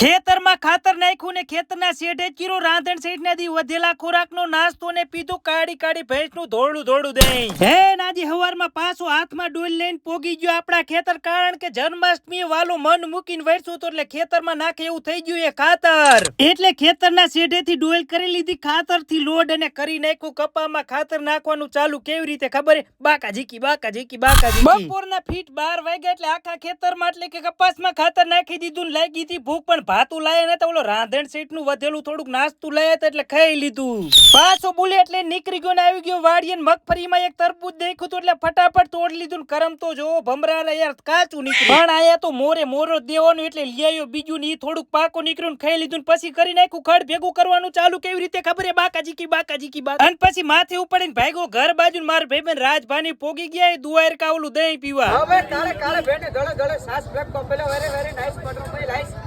ખેતરમાં ખાતર નાખ્યું ને ખેતરના શેઢે ચીરો રાંધણ શેઠના દી વધેલા ખોરાકનો નાસ્તો ને પીધું કાળી કાળી ભેંસનું ધોળું ધોળું દહીં હે નાજી હવારમાં પાછો હાથમાં ડોલ લઈને પોગી ગયો આપણા ખેતર કારણ કે જન્માષ્ટમીએ વાલો મન મૂકીને વરસ્યું તો એટલે ખેતરમાં નાખે એવું થઈ ગયું એ ખાતર એટલે ખેતરના શેઢેથી ડોલ કરી લીધી ખાતરથી લોડ અને કરી નાખ્યું કપામાં ખાતર નાખવાનું ચાલુ કેવી રીતે ખબર હે બાકા ઝીકી બપોરના ફીટ 12 વાગ્યા એટલે આખા ખેતરમાં એટલે કે કપાસમાં ખાતર નાખી દીધું ને લાગી હતી ભૂખ પણ ભાતું લાયા નતા ઓલો રાંધણ શેઠનું વધેલું થોડુંક નાસ્તું લાયા હતા એટલે ખાઈ લીધું પાછો બુલેટ લઈને નીકળી ગયો ને આવી ગયો વાડીએ મગફળીમાં એક તરબૂચ દેખ્યું તો એટલે ફટાફટ તોડી લીધું ને કરમ તો જો ભમરાને યાર કાચું નીકળ્યું પણ આયા તો મોરો દેવાનું એટલે લઈ આવ્યો બીજું ને ઈ થોડુંક પાકો નીકળ્યું ને ખાઈ લીધું ને પછી કરી નાખ્યું ખડ ભેગું કરવાનું ચાલુ કેવી રીતે ખબર હે બાકાજી અને પછી માથે ઉપડીને ભાગ્યો ઘર બાજુ માર ભાઈબંધ રાજભાની પોગી ગયા દુઆર કાવલું દહીં પીવા હવે કાળે ભેટે ગળે સાસ બ્લેક કોફેલો વેરી નાઇસ બટર ભાઈ લાઈસ